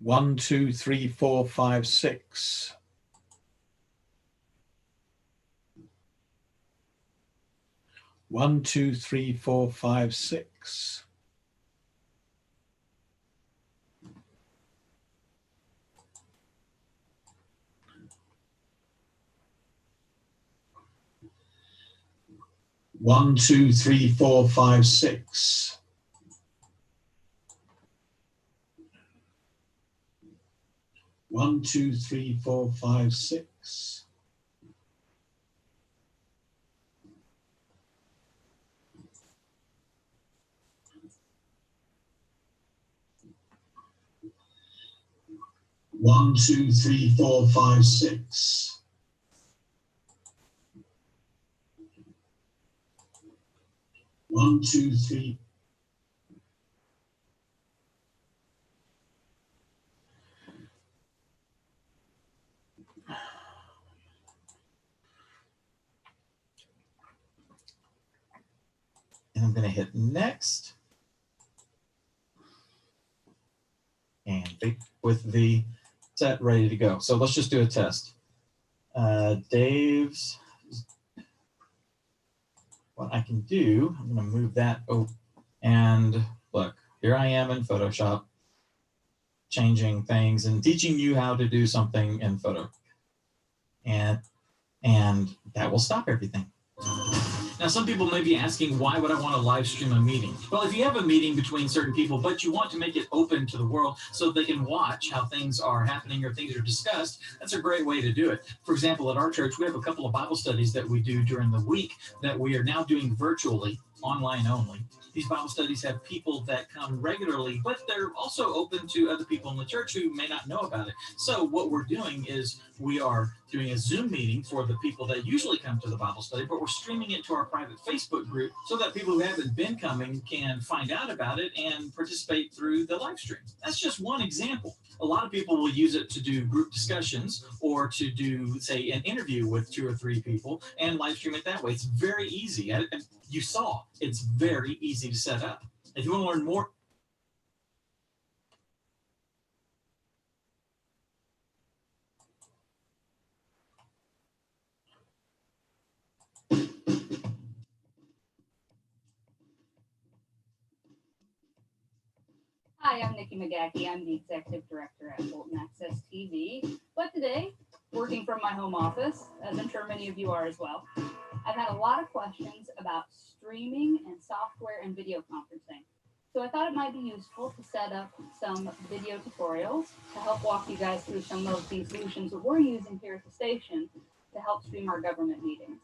1, 2, 3, 4, 5, 6. 1, 2, 3, 4, 5, 6. 1, 2, 3, 4, 5, 6. 1, 2, 3, 4, 5, 6. 1, 2, 3, 4, 5, 6. 1, 2, 3. And I'm going to hit next. And with the set ready to go. So let's just do a test. Dave's, what I can do, I'm going to move that over. And look, here I am in Photoshop, changing things and teaching you how to do something in Photo. And that will stop everything. Now, some people may be asking, why would I want to live stream a meeting? Well, if you have a meeting between certain people, but you want to make it open to the world so they can watch how things are happening or things are discussed, that's a great way to do it. For example, at our church, we have a couple of Bible studies that we do during the week that we are now doing virtually, online only. These Bible studies have people that come regularly, but they're also open to other people in the church who may not know about it. So what we're doing is we are doing a Zoom meeting for the people that usually come to the Bible study, but we're streaming it to our private Facebook group so that people who haven't been coming can find out about it and participate through the live stream. That's just one example. A lot of people will use it to do group discussions or to do, say, an interview with 2 or 3 people and live stream it that way. It's very easy. You saw, it's very easy to set up. If you want to learn more, Hi, I'm Nikki McGackey. I'm the Executive Director at Bolton Access TV. But today, working from my home office, as I'm sure many of you are as well, I've had a lot of questions about streaming and software and video conferencing. So I thought it might be useful to set up some video tutorials to help walk you guys through some of the solutions that we're using here at the station to help stream our government meetings.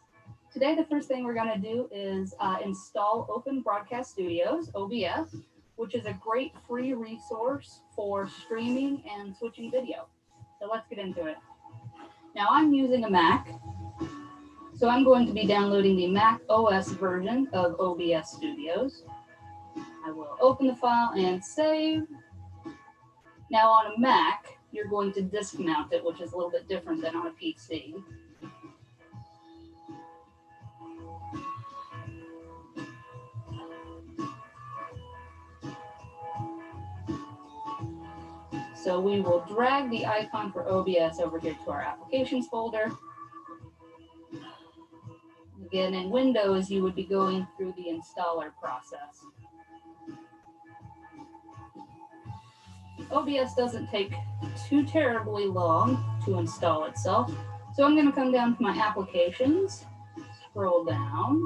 Today, the first thing we're going to do is install Open Broadcast Studios, OBS, which is a great free resource for streaming and switching video. So let's get into it. Now I'm using a Mac, so I'm going to be downloading the Mac OS version of OBS Studios. I will open the file and save. Now on a Mac, you're going to disk mount it, which is a little bit different than on a PC. So we will drag the icon for OBS over here to our applications folder. Again, in Windows, you would be going through the installer process. OBS doesn't take too terribly long to install itself. So I'm going to come down to my applications, scroll down,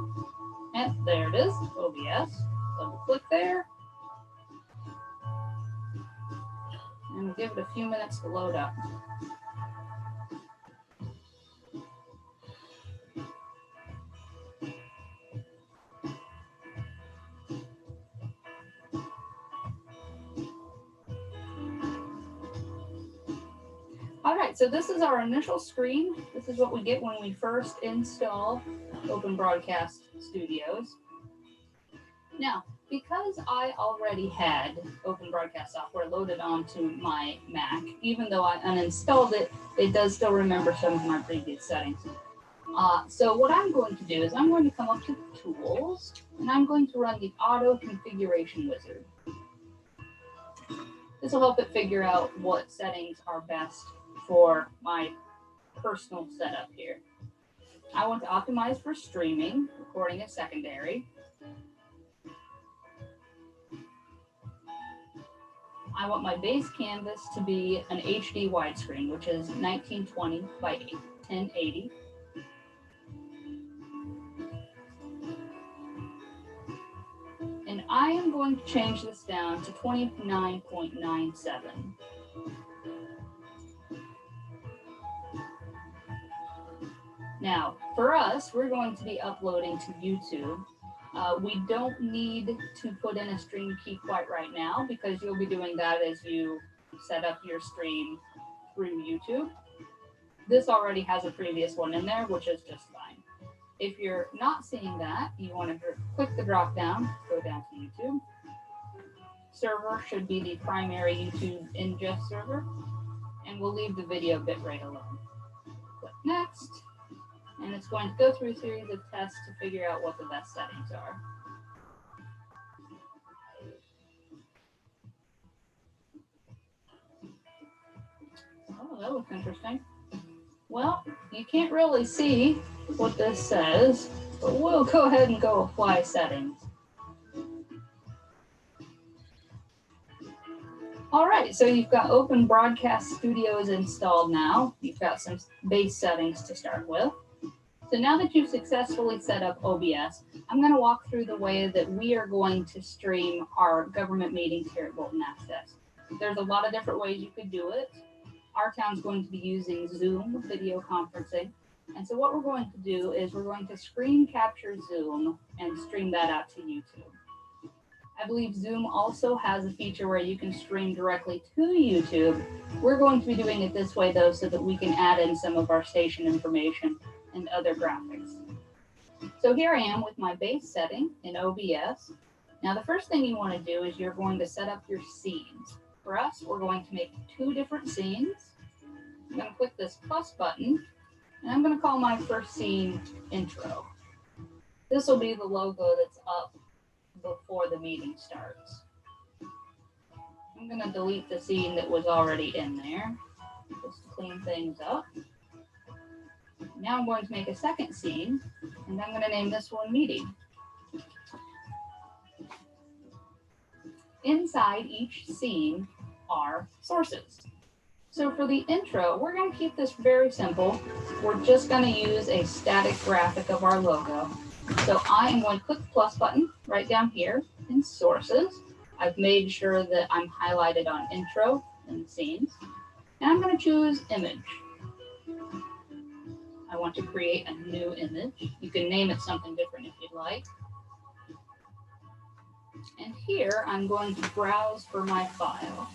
and there it is, OBS. Double click there. And we'll give it a few minutes to load up. All right, so this is our initial screen. This is what we get when we first install Open Broadcast Studios. Now, because I already had Open Broadcast software loaded onto my Mac, even though I uninstalled it, it does still remember some of my previous settings. So what I'm going to do is I'm going to come up to Tools, and I'm going to run the Auto Configuration Wizard. This will help it figure out what settings are best for my personal setup here. I want to optimize for streaming, recording is secondary. I want my base canvas to be an HD widescreen, which is 1920 by 1080. And I am going to change this down to 29.97. Now, for us, we're going to be uploading to YouTube. We don't need to put in a stream key quite right now because you'll be doing that as you set up your stream through YouTube. This already has a previous one in there, which is just fine. If you're not seeing that, you want to click the drop down, go down to YouTube. Server should be the primary YouTube ingest server, and we'll leave the video bitrate alone. Click next. And it's going to go through a series of tests to figure out what the best settings are. Oh, that looks interesting. Well, you can't really see what this says, but we'll go ahead and go apply settings. All right, so you've got Open Broadcast Studios installed now. You've got some base settings to start with. So now that you've successfully set up OBS, I'm going to walk through the way that we are going to stream our government meetings here at Bolton Access. There's a lot of different ways you could do it. Our town's going to be using Zoom video conferencing. And so what we're going to do is we're going to screen capture Zoom and stream that out to YouTube. I believe Zoom also has a feature where you can stream directly to YouTube. We're going to be doing it this way though, so that we can add in some of our station information and other graphics. So here I am with my base setting in OBS. Now the first thing you want to do is you're going to set up your scenes. For us, we're going to make 2 different scenes. I'm going to click this plus button, and I'm going to call my first scene intro. This will be the logo that's up before the meeting starts. I'm going to delete the scene that was already in there, just to clean things up. Now I'm going to make a second scene, and I'm going to name this one Meeting. Inside each scene are sources. So for the intro, we're going to keep this very simple. We're just going to use a static graphic of our logo. So I am going to click the plus button right down here in sources. I've made sure that I'm highlighted on intro and scenes. And I'm going to choose image. I want to create a new image. You can name it something different if you'd like. And here I'm going to browse for my file.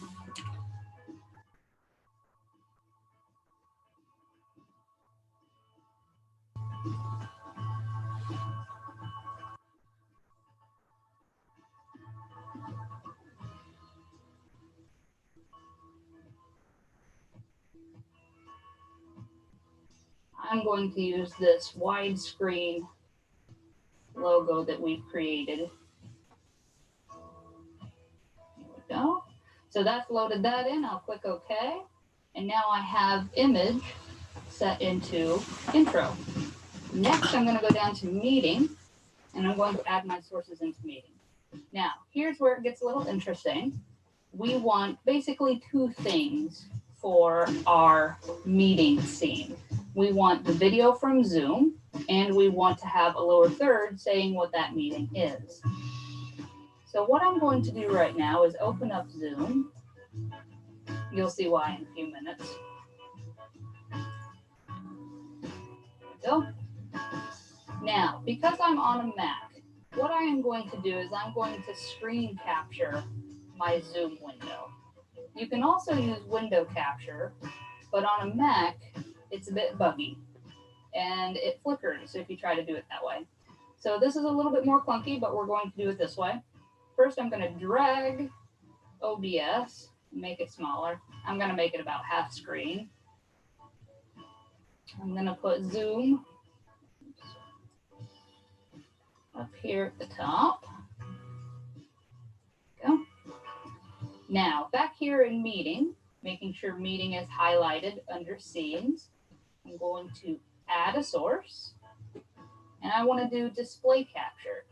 I'm going to use this widescreen logo that we've created. Here we go. So that's loaded that in. I'll click OK. And now I have image set into intro. Next, I'm going to go down to meeting, and I'm going to add my sources into meeting. Now, here's where it gets a little interesting. We want basically 2 things for our meeting scene. We want the video from Zoom, and we want to have a lower third saying what that meeting is. So what I'm going to do right now is open up Zoom. You'll see why in a few minutes. There we go. Now, because I'm on a Mac, what I am going to do is I'm going to screen capture my Zoom window. You can also use window capture, but on a Mac, it's a bit buggy and it flickers if you try to do it that way. So this is a little bit more clunky, but we're going to do it this way. First, I'm going to drag OBS, make it smaller. I'm going to make it about half screen. I'm going to put Zoom up here at the top. Go. Now, back here in meeting, making sure meeting is highlighted under scenes, I'm going to add a source, and I want to do display capture.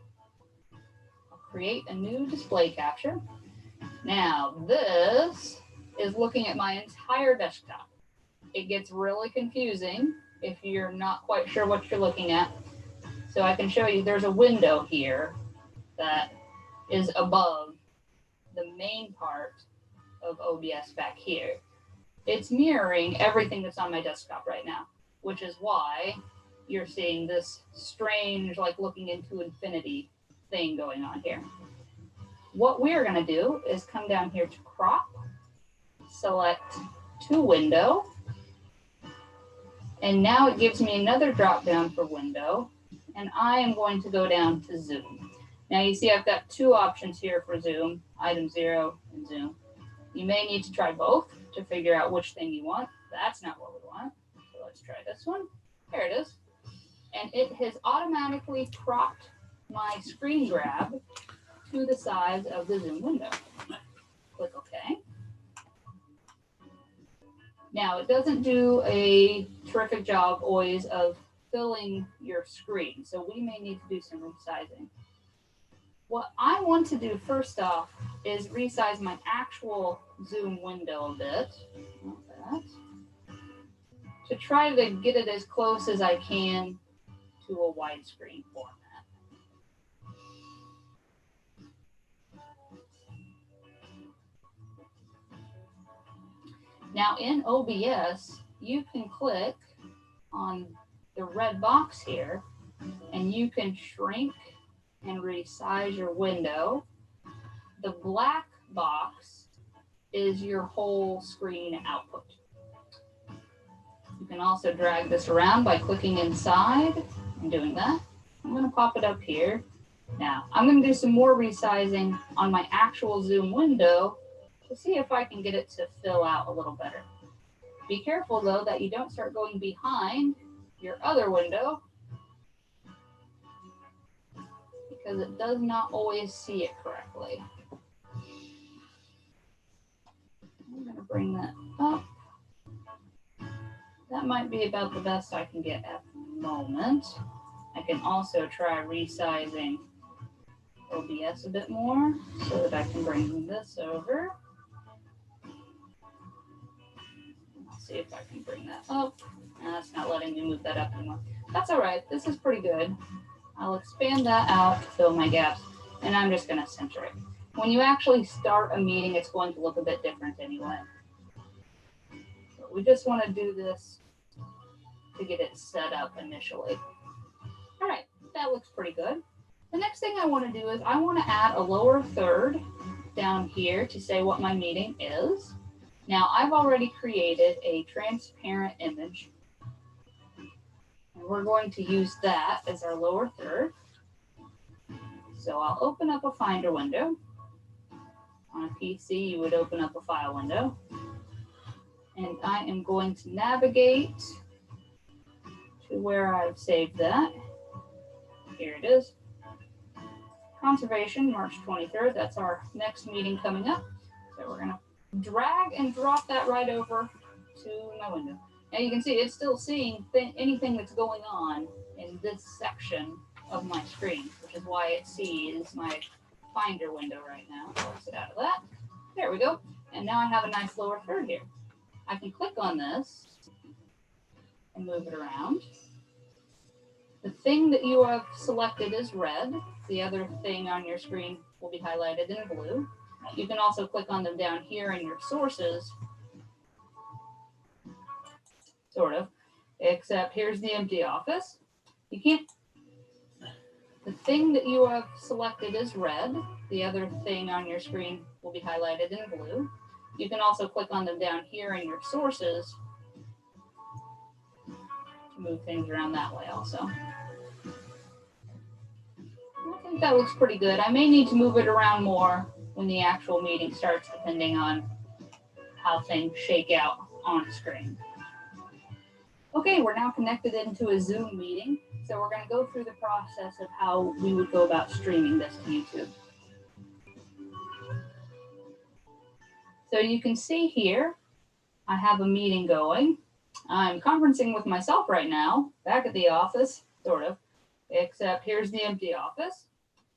I'll create a new display capture. Now, this is looking at my entire desktop. It gets really confusing if you're not quite sure what you're looking at. So I can show you there's a window here that is above the main part of OBS back here. It's mirroring everything that's on my desktop right now, which is why you're seeing this strange, like looking into infinity thing going on here. What we're going to do is come down here to crop, select to window, and now it gives me another drop down for window, and I am going to go down to zoom. Now you see I've got two options here for zoom, item 0 and zoom. You may need to try both to figure out which thing you want. That's not what we want. So let's try this one. There it is. And it has automatically cropped my screen grab to the size of the zoom window. Click OK. Now it doesn't do a terrific job always of filling your screen, so we may need to do some resizing. What I want to do first off is resize my actual zoom window a bit, like that, to try to get it as close as I can to a widescreen format. Now in OBS, you can click on the red box here, and you can shrink and resize your window. The black box is your whole screen output. You can also drag this around by clicking inside and doing that. I'm going to pop it up here. Now, I'm going to do some more resizing on my actual zoom window to see if I can get it to fill out a little better. Be careful, though, that you don't start going behind your other window, because it does not always see it correctly. I'm going to bring that up. That might be about the best I can get at the moment. I can also try resizing OBS a bit more so that I can bring this over. I'll see if I can bring that up. And that's not letting me move that up anymore. That's all right. This is pretty good. I'll expand that out to fill my gaps, and I'm just going to center it. When you actually start a meeting, it's going to look a bit different anyway. So we just want to do this to get it set up initially. All right, that looks pretty good. The next thing I want to do is I want to add a lower third down here to say what my meeting is. Now, I've already created a transparent image, and we're going to use that as our lower third. So I'll open up a Finder window. On a PC, you would open up a file window. And I am going to navigate to where I've saved that. Here it is. Conservation, March 23rd. That's our next meeting coming up. So we're going to drag and drop that right over to my window. Now you can see it's still seeing anything that's going on in this section of my screen, which is why it sees my Finder window right now. I'll exit out of that. There we go. And now I have a nice lower third here. I can click on this and move it around. The thing that you have selected is red. The other thing on your screen will be highlighted in blue. You can also click on them down here in your sources, sort of, except here's the empty office. You can't, the thing that you have selected is red. The other thing on your screen will be highlighted in blue. You can also click on them down here in your sources to move things around that way also. I think that looks pretty good. I may need to move it around more when the actual meeting starts, depending on how things shake out on screen. Okay, we're now connected into a Zoom meeting. So we're going to go through the process of how we would go about streaming this to YouTube. So you can see here, I have a meeting going. I'm conferencing with myself right now, back at the office, sort of, except here's the empty office.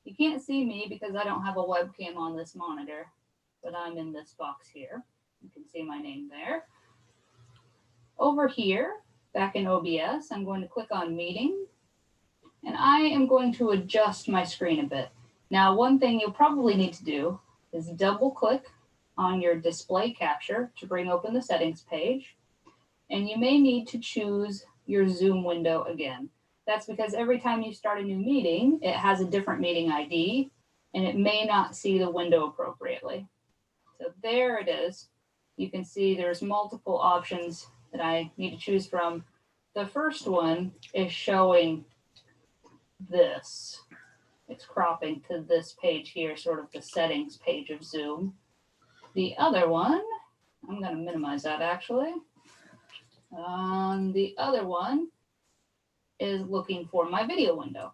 You can't see me because I don't have a webcam on this monitor, but I'm in this box here. You can see my name there. Over here, back in OBS, I'm going to click on meeting, and I am going to adjust my screen a bit. Now, one thing you'll probably need to do is double click on your display capture to bring open the settings page. And you may need to choose your Zoom window again. That's because every time you start a new meeting, it has a different meeting ID and it may not see the window appropriately. So there it is. You can see there's multiple options that I need to choose from. The first one is showing this. It's cropping to this page here, sort of the settings page of Zoom. The other one, I'm going to minimize that actually. The other one is looking for my video window.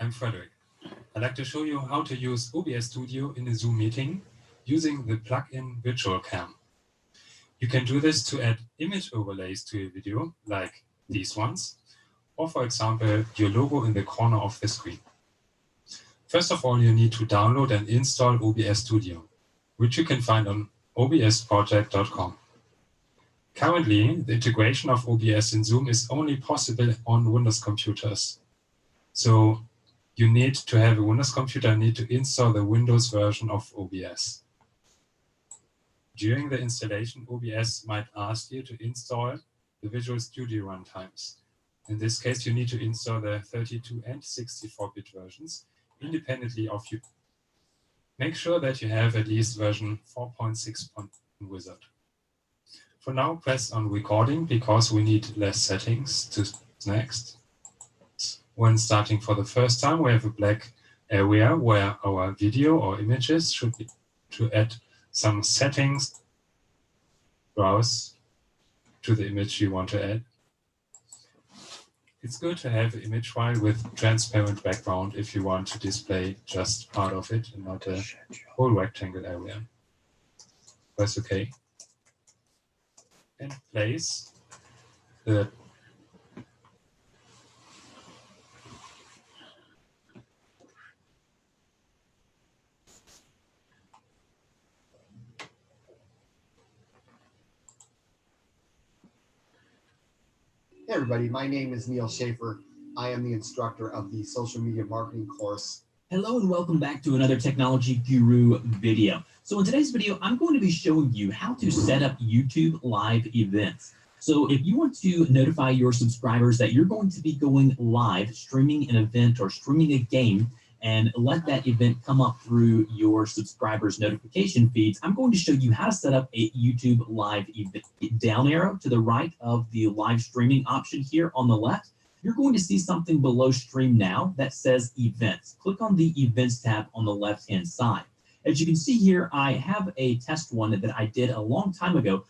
I'm Frederick. I'd like to show you how to use OBS Studio in a Zoom meeting using the plugin Virtual Cam. You can do this to add image overlays to your video, like these ones, or for example, your logo in the corner of the screen. First of all, you need to download and install OBS Studio, which you can find on obsproject.com. Currently, the integration of OBS in Zoom is only possible on Windows computers. So you need to have a Windows computer and need to install the Windows version of OBS. During the installation, OBS might ask you to install the Visual Studio runtimes. In this case, you need to install the 32 and 64-bit versions independently of you. Make sure that you have at least version 4.6 in Wizard. For now, press on recording because we need less settings to next. When starting for the first time, we have a black area where our video or images should be. To add some settings, browse to the image you want to add. It's good to have an image file with transparent background if you want to display just part of it and not a whole rectangle area. Press OK. And place the Hey everybody, my name is Neil Schaefer. I am the instructor of the social media marketing course. Hello and welcome back to another Technology Guru video. So in today's video, I'm going to be showing you how to set up YouTube live events. So if you want to notify your subscribers that you're going to be going live, streaming an event or streaming a game, and let that event come up through your subscribers' notification feeds, I'm going to show you how to set up a YouTube live event. Down arrow to the right of the live streaming option here on the left, you're going to see something below Stream Now that says Events. Click on the Events tab on the left-hand side. As you can see here, I have a test one that I did a long time ago.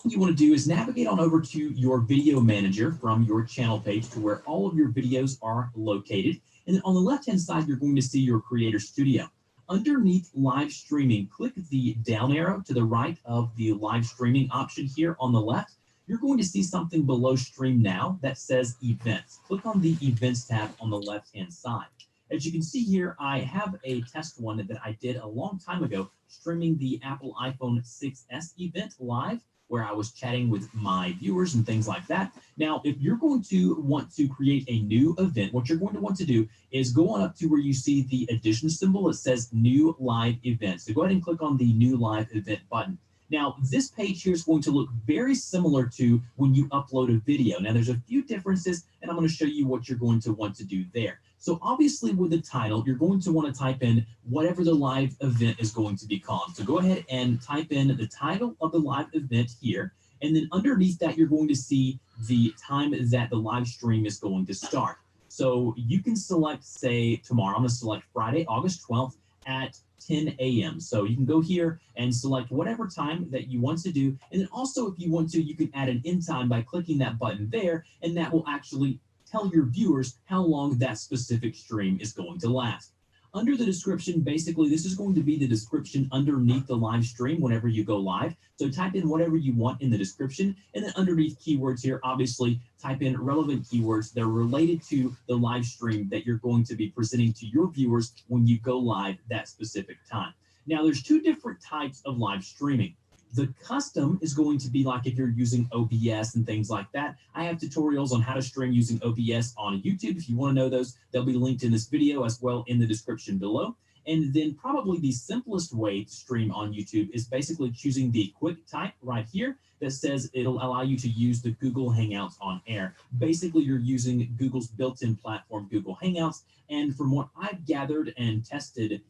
What you want to do is navigate on over to your video manager from your channel page to where all of your videos are located. And then on the left-hand side, you're going to see your Creator Studio. Underneath live streaming, click the down arrow to the right of the live streaming option here on the left. You're going to see something below Stream Now that says Events. Click on the Events tab on the left-hand side. As you can see here, I have a test one that I did a long time ago, streaming the Apple iPhone 6s event live, where I was chatting with my viewers and things like that. Now, if you're going to want to create a new event, what you're going to want to do is go on up to where you see the addition symbol. It says New Live Event. So go ahead and click on the New Live Event button. Now, this page here is going to look very similar to when you upload a video. Now, there's a few differences, and I'm going to show you what you're going to want to do there. So obviously with the title, you're going to want to type in whatever the live event is going to be called. So go ahead and type in the title of the live event here. And then underneath that, you're going to see the time that the live stream is going to start. So you can select, say, tomorrow. I'm going to select Friday, August 12th at 10 a.m. So you can go here and select whatever time that you want to do. And then also, if you want to, you can add an end time by clicking that button there, and that will actually tell your viewers how long that specific stream is going to last. Under the description, basically, this is going to be the description underneath the live stream whenever you go live. So type in whatever you want in the description, and then underneath keywords here, obviously, type in relevant keywords that are related to the live stream that you're going to be presenting to your viewers when you go live that specific time. Now, there's two different types of live streaming. The custom is going to be like if you're using OBS and things like that. I have tutorials on how to stream using OBS on YouTube. If you want to know those, they'll be linked in this video as well in the description below. And then probably the simplest way to stream on YouTube is basically choosing the quick type right here that says it'll allow you to use the Google Hangouts on air. Basically, you're using Google's built-in platform, Google Hangouts. And from what I've gathered and tested,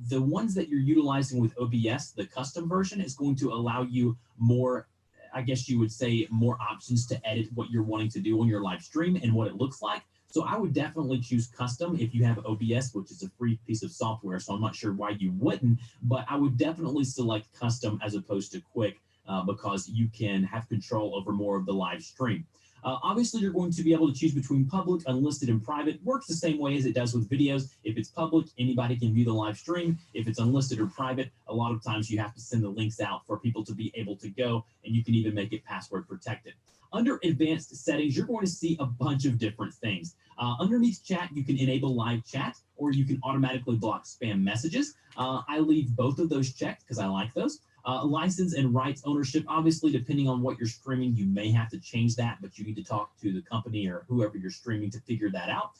the ones that you're utilizing with OBS, the custom version, is going to allow you more, I guess you would say, more options to edit what you're wanting to do on your live stream and what it looks like. So I would definitely choose custom if you have OBS, which is a free piece of software. So I'm not sure why you wouldn't, but I would definitely select custom as opposed to quick. because you can have control over more of the live stream. Obviously, you're going to be able to choose between public, unlisted, and private. Works the same way as it does with videos. If it's public, anybody can view the live stream. If it's unlisted or private, a lot of times you have to send the links out for people to be able to go, and you can even make it password protected. Under advanced settings, you're going to see a bunch of different things. Underneath chat, you can enable live chat, or you can automatically block spam messages. I leave both of those checked because I like those. License and rights ownership, obviously, depending on what you're streaming, you may have to change that, but you need to talk to the company or whoever you're streaming to figure that out.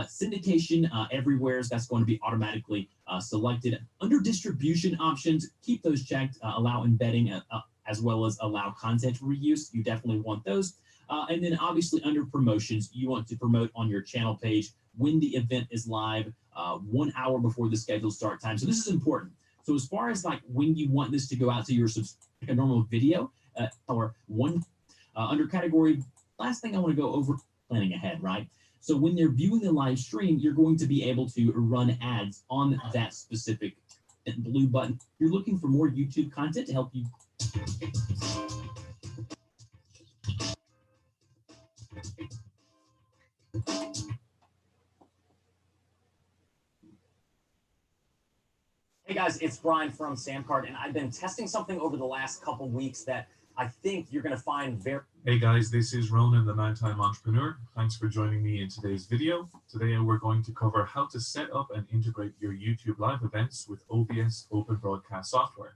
Syndication everywhere, that's going to be automatically selected. Under distribution options, keep those checked, allow embedding as well as allow content reuse. You definitely want those. And then obviously under promotions, you want to promote on your channel page when the event is live, 1 hour before the scheduled start time. So this is important. So as far as like when you want this to go out to your like a normal video or one under category, last thing I want to go over, planning ahead, right? So when they're viewing the live stream, you're going to be able to run ads on that specific blue button. You're looking for more YouTube content to help you. Hey guys, it's Brian from Samcart, and I've been testing something over the last couple weeks that I think you're going to find very... Hey guys, this is Ronan, the 9-time entrepreneur. Thanks for joining me in today's video. Today we're going to cover how to set up and integrate your YouTube live events with OBS Open Broadcast software.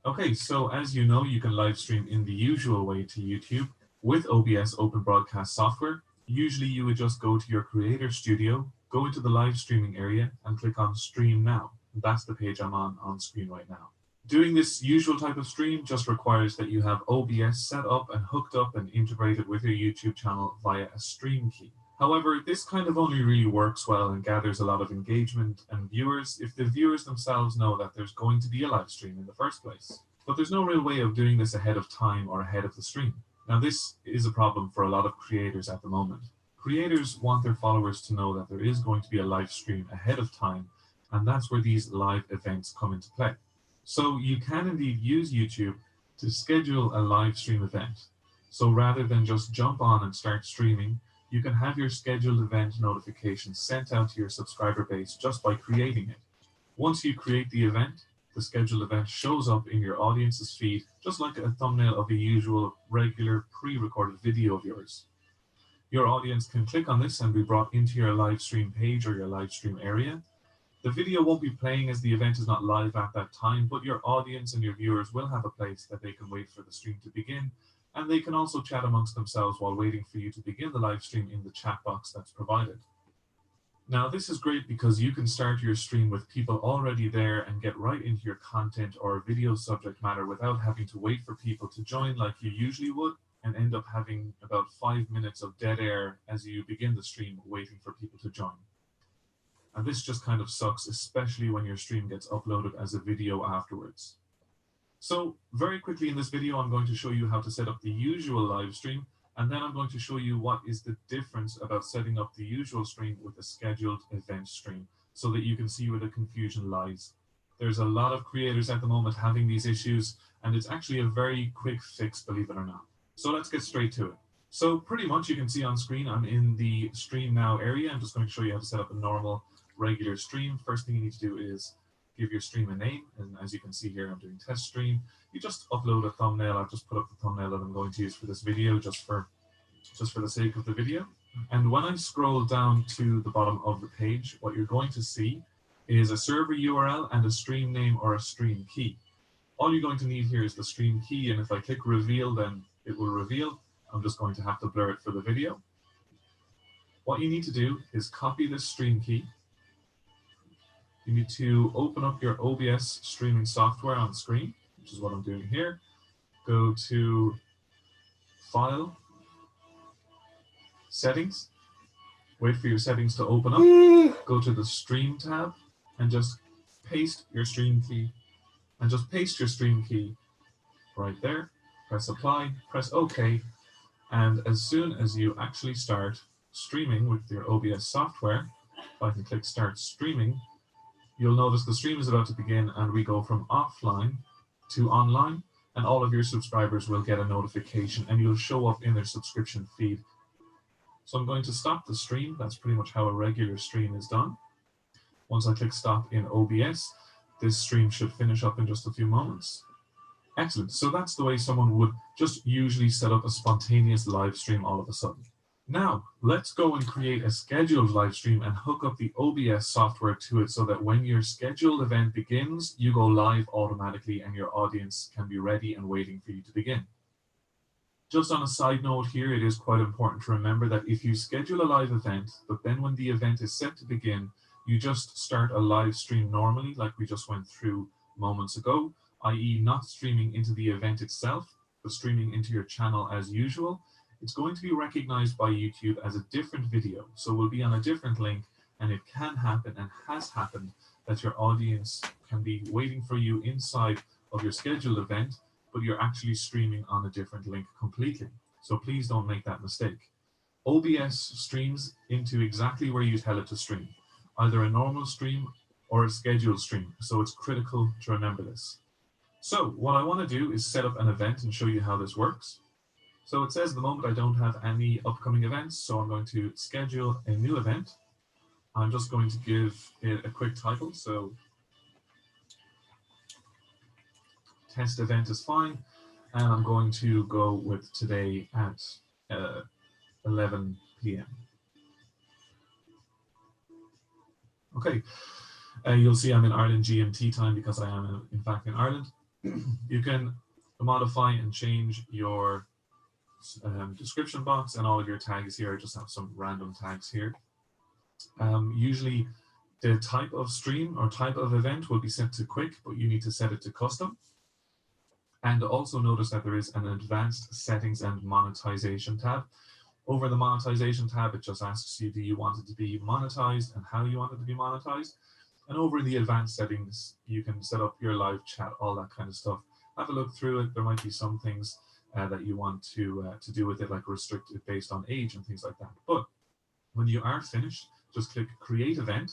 Okay, so as you know, you can live stream in the usual way to YouTube with OBS Open Broadcast software. Usually you would just go to your Creator Studio, go into the live streaming area and click on Stream Now. That's the page I'm on screen right now. Doing this usual type of stream just requires that you have OBS set up and hooked up and integrated with your YouTube channel via a stream key. However, this kind of only really works well and gathers a lot of engagement and viewers if the viewers themselves know that there's going to be a live stream in the first place. But there's no real way of doing this ahead of time or ahead of the stream. Now, this is a problem for a lot of creators at the moment. Creators want their followers to know that there is going to be a live stream ahead of time, and that's where these live events come into play. So you can indeed use YouTube to schedule a live stream event. So rather than just jump on and start streaming, you can have your scheduled event notification sent out to your subscriber base just by creating it. Once you create the event, the scheduled event shows up in your audience's feed, just like a thumbnail of a usual regular pre-recorded video of yours. Your audience can click on this and be brought into your live stream page or your live stream area. The video won't be playing as the event is not live at that time, but your audience and your viewers will have a place that they can wait for the stream to begin, and they can also chat amongst themselves while waiting for you to begin the live stream in the chat box that's provided. Now, this is great because you can start your stream with people already there and get right into your content or video subject matter without having to wait for people to join like you usually would and end up having about 5 minutes of dead air as you begin the stream waiting for people to join. And this just kind of sucks, especially when your stream gets uploaded as a video afterwards. So very quickly in this video, I'm going to show you how to set up the usual live stream, and then I'm going to show you what is the difference about setting up the usual stream with a scheduled event stream so that you can see where the confusion lies. There's a lot of creators at the moment having these issues, and it's actually a very quick fix, believe it or not. So let's get straight to it. So pretty much you can see on screen, I'm in the Stream Now area. I'm just going to show you how to set up a normal, regular stream. First thing you need to do is give your stream a name. And as you can see here, I'm doing test stream. You just upload a thumbnail. I've just put up the thumbnail that I'm going to use for this video, just for the sake of the video. And when I scroll down to the bottom of the page, what you're going to see is a server URL and a stream name or a stream key. All you're going to need here is the stream key. And if I click reveal, then it will reveal. I'm just going to have to blur it for the video. What you need to do is copy this stream key. You need to open up your OBS streaming software on screen, which is what I'm doing here. Go to File, Settings, wait for your settings to open up, go to the Stream tab, and just paste your stream key, right there. Press Apply, press OK, and as soon as you actually start streaming with your OBS software, if I can click start streaming, you'll notice the stream is about to begin and we go from offline to online, and all of your subscribers will get a notification and you'll show up in their subscription feed. So I'm going to stop the stream. That's pretty much how a regular stream is done. Once I click stop in OBS, this stream should finish up in just a few moments. Excellent. So that's the way someone would just usually set up a spontaneous live stream all of a sudden. Now, let's go and create a scheduled live stream and hook up the OBS software to it so that when your scheduled event begins, you go live automatically and your audience can be ready and waiting for you to begin. Just on a side note here, it is quite important to remember that if you schedule a live event, but then when the event is set to begin, you just start a live stream normally, like we just went through moments ago, i.e. not streaming into the event itself, but streaming into your channel as usual, it's going to be recognized by YouTube as a different video. So we'll be on a different link, and it can happen and has happened that your audience can be waiting for you inside of your scheduled event, but you're actually streaming on a different link completely. So please don't make that mistake. OBS streams into exactly where you tell it to stream, either a normal stream or a scheduled stream. So it's critical to remember this. So what I want to do is set up an event and show you how this works. So it says at the moment I don't have any upcoming events, so I'm going to schedule a new event. I'm just going to give it a quick title. So test event is fine. And I'm going to go with today at 11 p.m. Okay, you'll see I'm in Ireland GMT time because I am in fact in Ireland. You can modify and change your description box and all of your tags here. I just have some random tags here. Usually the type of stream or type of event will be set to quick, but you need to set it to custom. And also notice that there is an advanced settings and monetization tab. Over the monetization tab, it just asks you, do you want it to be monetized and how you want it to be monetized? And over in the advanced settings, you can set up your live chat, all that kind of stuff. Have a look through it. There might be some things that you want to do with it, like restrict it based on age and things like that. But when you are finished, just click Create Event.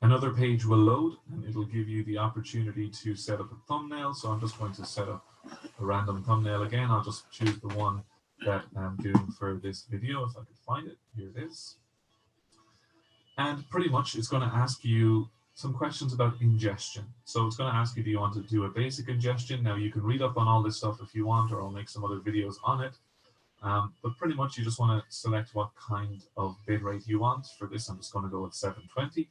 Another page will load and it'll give you the opportunity to set up a thumbnail. So I'm just going to set up a random thumbnail again. I'll just choose the one that I'm doing for this video if I could find it. Here it is. And pretty much it's going to ask you some questions about ingestion. So it's going to ask you, do you want to do a basic ingestion? Now you can read up on all this stuff if you want, or I'll make some other videos on it. But pretty much you just want to select what kind of bitrate you want. For this, I'm just going to go with 720.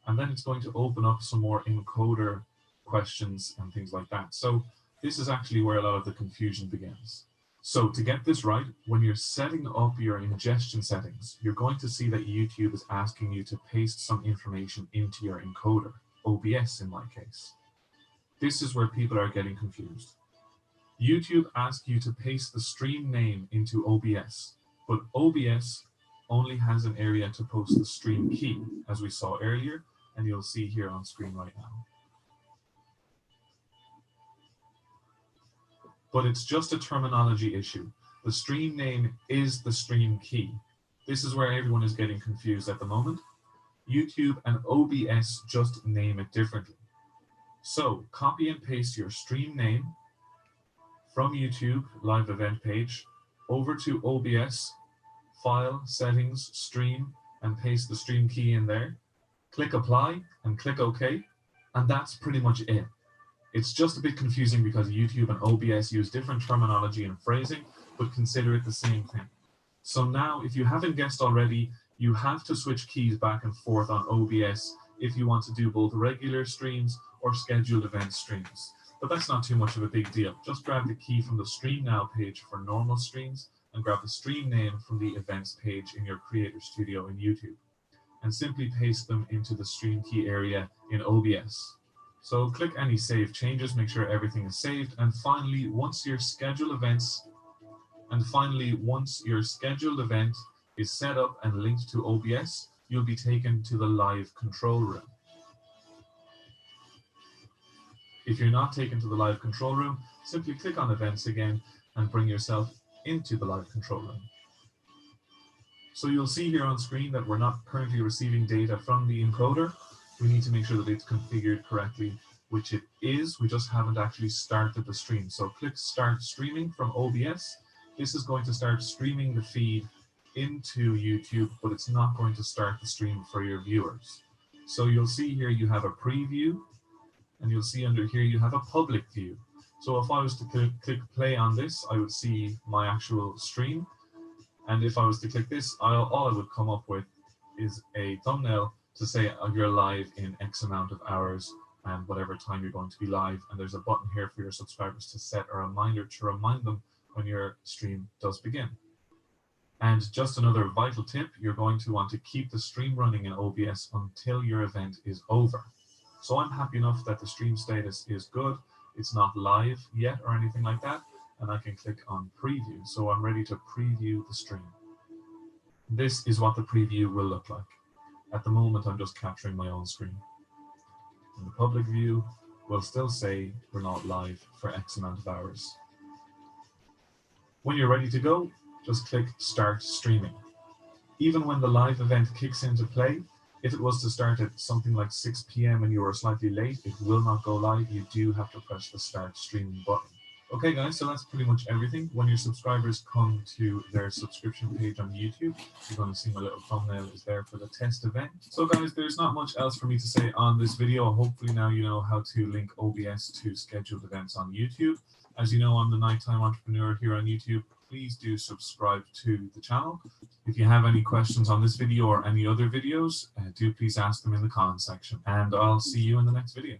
And then it's going to open up some more encoder questions and things like that. So this is actually where a lot of the confusion begins. So to get this right, when you're setting up your ingestion settings, you're going to see that YouTube is asking you to paste some information into your encoder, OBS in my case. This is where people are getting confused. YouTube asks you to paste the stream name into OBS, but OBS only has an area to post the stream key, as we saw earlier, and you'll see here on screen right now. But it's just a terminology issue. The stream name is the stream key. This is where everyone is getting confused at the moment. YouTube and OBS just name it differently. So copy and paste your stream name from YouTube live event page over to OBS, file, settings, stream, and paste the stream key in there. Click apply and click OK, and that's pretty much it. It's just a bit confusing because YouTube and OBS use different terminology and phrasing, but consider it the same thing. So now, if you haven't guessed already, you have to switch keys back and forth on OBS if you want to do both regular streams or scheduled event streams. But that's not too much of a big deal. Just grab the key from the Stream Now page for normal streams and grab the stream name from the events page in your Creator Studio in YouTube, and simply paste them into the stream key area in OBS. So click any save changes, make sure everything is saved, and finally, once your scheduled event is set up and linked to OBS, you'll be taken to the live control room. If you're not taken to the live control room, simply click on events again and bring yourself into the live control room. So you'll see here on screen that we're not currently receiving data from the encoder. We need to make sure that it's configured correctly, which it is. We just haven't actually started the stream. So click Start Streaming from OBS. This is going to start streaming the feed into YouTube, but it's not going to start the stream for your viewers. So you'll see here you have a preview, and you'll see under here you have a public view. So if I was to click play on this, I would see my actual stream. And if I was to click this, all I would come up with is a thumbnail to say you're live in X amount of hours and whatever time you're going to be live. And there's a button here for your subscribers to set a reminder to remind them when your stream does begin. And just another vital tip, you're going to want to keep the stream running in OBS until your event is over. So I'm happy enough that the stream status is good. It's not live yet or anything like that. And I can click on preview. So I'm ready to preview the stream. This is what the preview will look like. At the moment, I'm just capturing my own screen. And the public view will still say we're not live for X amount of hours. When you're ready to go, just click Start Streaming. Even when the live event kicks into play, if it was to start at something like 6 p.m. and you are slightly late, it will not go live. You do have to press the Start Streaming button. Okay guys, so that's pretty much everything. When your subscribers come to their subscription page on YouTube, you're going to see my little thumbnail is there for the test event. So guys, there's not much else for me to say on this video. Hopefully now you know how to link OBS to scheduled events on YouTube. As you know, I'm the Nighttime Entrepreneur here on YouTube. Please do subscribe to the channel. If you have any questions on this video or any other videos, do please ask them in the comment section. And I'll see you in the next video.